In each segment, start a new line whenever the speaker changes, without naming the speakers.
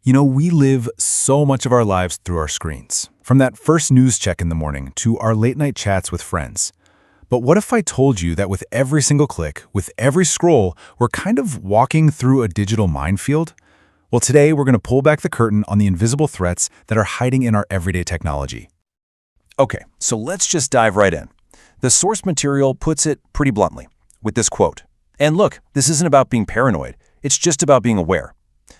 We live so much of our lives through our screens, from that first news check in the morning to our late-night chats with friends. But what if I told you that with every single click, with every scroll, we're kind of walking through a digital minefield? Well, today we're going to pull back the curtain on the invisible threats that are hiding in our everyday technology.
Okay, so let's just dive right in. The source material puts it pretty bluntly, with this quote. And look, this isn't about being paranoid, it's just about being aware.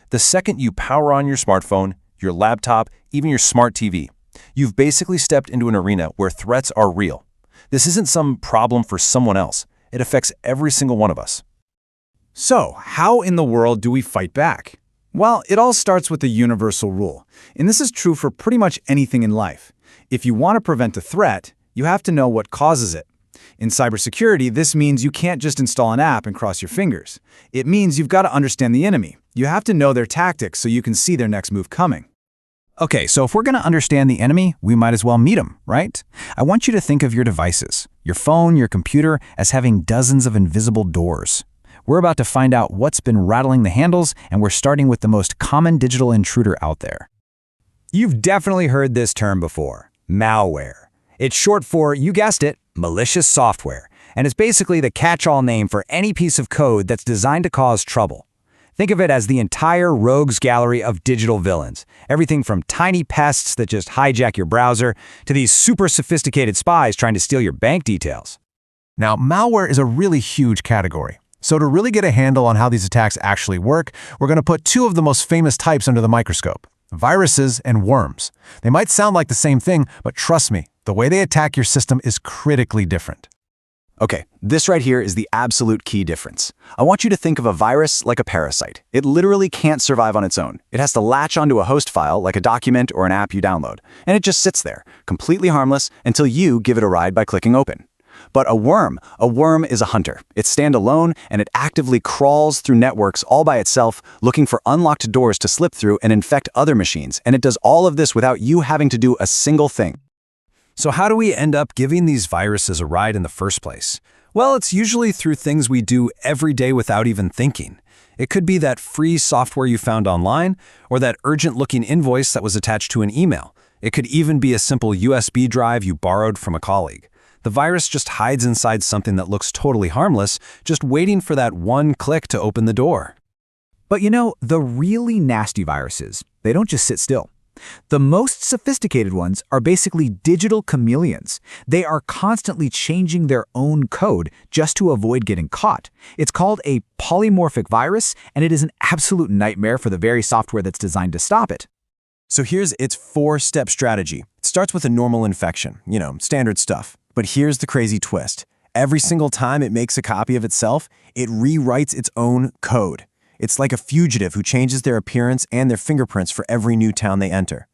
The second you power on your smartphone, your laptop, even your smart TV, you've basically stepped into an arena where threats are real. This isn't some problem for someone else. It affects every single one of us.
So, how in the world do we fight back? Well, it all starts with the universal rule, and this is true for pretty much anything in life. If you want to prevent a threat, you have to know what causes it. In cybersecurity, this means you can't just install an app and cross your fingers. It means you've got to understand the enemy. You have to know their tactics so you can see their next move coming.
Okay, so if we're going to understand the enemy, we might as well meet him, right? I want you to think of your devices, your phone, your computer, as having dozens of invisible doors. We're about to find out what's been rattling the handles, and we're starting with the most common digital intruder out there.
You've definitely heard this term before, malware. It's short for, you guessed it, malicious software, and it's basically the catch-all name for any piece of code that's designed to cause trouble. Think of it as the entire rogues gallery of digital villains, everything from tiny pests that just hijack your browser to these super sophisticated spies trying to steal your bank details.
Now, malware is a really huge category. So to really get a handle on how these attacks actually work, we're going to put two of the most famous types under the microscope: viruses and worms. They might sound like the same thing, but trust me, the way they attack your system is critically different.
Okay, this right here is the absolute key difference. I want you to think of a virus like a parasite. It literally can't survive on its own. It has to latch onto a host file like a document or an app you download, and it just sits there, completely harmless until you give it a ride by clicking open. But a worm is a hunter. It's standalone, and it actively crawls through networks all by itself, looking for unlocked doors to slip through and infect other machines, and it does all of this without you having to do a single thing.
So how do we end up giving these viruses a ride in the first place? Well, it's usually through things we do every day without even thinking. It could be that free software you found online, or that urgent-looking invoice that was attached to an email. It could even be a simple USB drive you borrowed from a colleague. The virus just hides inside something that looks totally harmless, just waiting for that one click to open the door.
But the really nasty viruses, they don't just sit still. The most sophisticated ones are basically digital chameleons. They are constantly changing their own code just to avoid getting caught. It's called a polymorphic virus, and it is an absolute nightmare for the very software that's designed to stop it.
So here's its 4-step strategy. It starts with a normal infection, standard stuff. But here's the crazy twist. Every single time it makes a copy of itself, it rewrites its own code. It's like a fugitive who changes their appearance and their fingerprints for every new town they enter.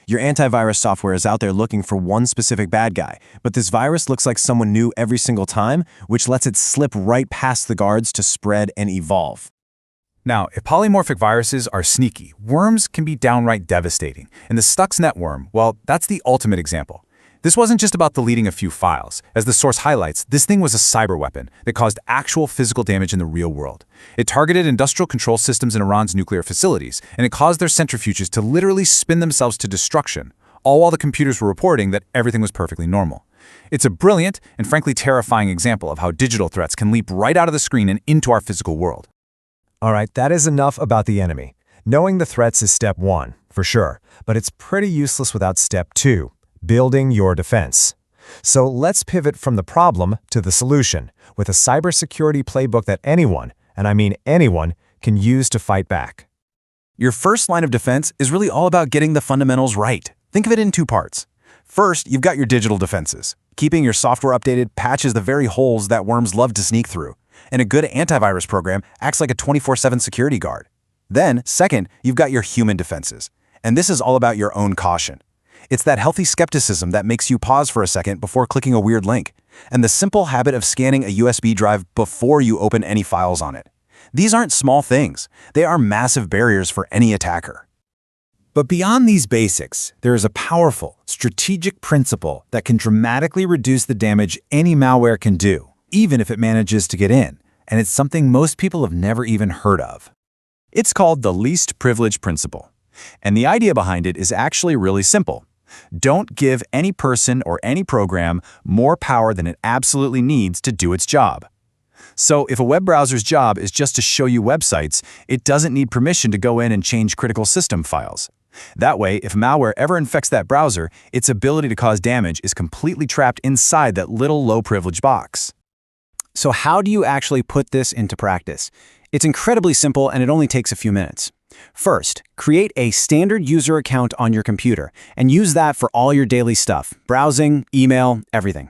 Your antivirus software is out there looking for one specific bad guy, but this virus looks like someone new every single time, which lets it slip right past the guards to spread and evolve.
Now, if polymorphic viruses are sneaky, worms can be downright devastating. And the Stuxnet worm, well, that's the ultimate example. This wasn't just about deleting a few files. As the source highlights, this thing was a cyber weapon that caused actual physical damage in the real world. It targeted industrial control systems in Iran's nuclear facilities, and it caused their centrifuges to literally spin themselves to destruction, all while the computers were reporting that everything was perfectly normal. It's a brilliant and frankly terrifying example of how digital threats can leap right out of the screen and into our physical world.
All right, that is enough about the enemy. Knowing the threats is step 1, for sure, but it's pretty useless without step 2. Building your defense. So let's pivot from the problem to the solution with a cybersecurity playbook that anyone, and I mean anyone, can use to fight back.
Your first line of defense is really all about getting the fundamentals right. Think of it in 2 parts. First, you've got your digital defenses. Keeping your software updated patches the very holes that worms love to sneak through. And a good antivirus program acts like a 24/7 security guard. Then, second, you've got your human defenses. And this is all about your own caution. It's that healthy skepticism that makes you pause for a second before clicking a weird link, and the simple habit of scanning a USB drive before you open any files on it. These aren't small things. They are massive barriers for any attacker.
But beyond these basics, there is a powerful, strategic principle that can dramatically reduce the damage any malware can do, even if it manages to get in, and it's something most people have never even heard of. It's called the least privilege principle.
And the idea behind it is actually really simple. Don't give any person or any program more power than it absolutely needs to do its job. So if a web browser's job is just to show you websites, it doesn't need permission to go in and change critical system files. That way, if malware ever infects that browser, its ability to cause damage is completely trapped inside that little low-privilege box.
So how do you actually put this into practice? It's incredibly simple and it only takes a few minutes. First, create a standard user account on your computer and use that for all your daily stuff, browsing, email, everything.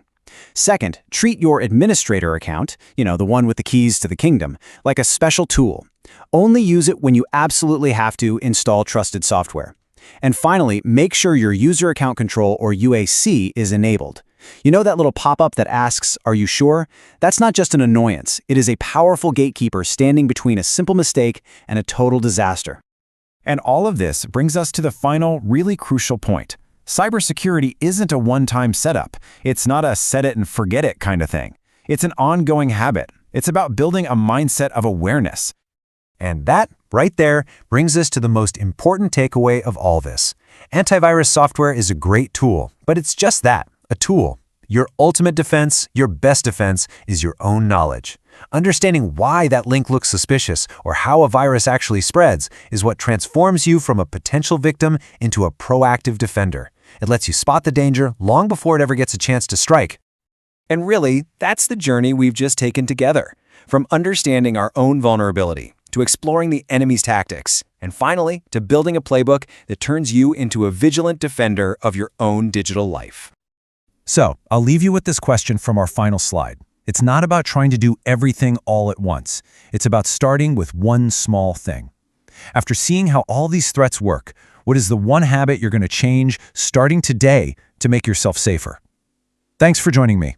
Second, treat your administrator account, the one with the keys to the kingdom, like a special tool. Only use it when you absolutely have to install trusted software. And finally, make sure your user account control or UAC is enabled. You know that little pop-up that asks, "Are you sure?" That's not just an annoyance. It is a powerful gatekeeper standing between a simple mistake and a total disaster.
And all of this brings us to the final, really crucial point. Cybersecurity isn't a one-time setup. It's not a set-it-and-forget-it kind of thing. It's an ongoing habit. It's about building a mindset of awareness.
And that, right there, brings us to the most important takeaway of all this. Antivirus software is a great tool, but it's just that, a tool. Your ultimate defense, your best defense, is your own knowledge. Understanding why that link looks suspicious or how a virus actually spreads is what transforms you from a potential victim into a proactive defender. It lets you spot the danger long before it ever gets a chance to strike.
And really, that's the journey we've just taken together. From understanding our own vulnerability, to exploring the enemy's tactics, and finally, to building a playbook that turns you into a vigilant defender of your own digital life.
So, I'll leave you with this question from our final slide. It's not about trying to do everything all at once. It's about starting with one small thing. After seeing how all these threats work, what is the one habit you're going to change starting today to make yourself safer? Thanks for joining me.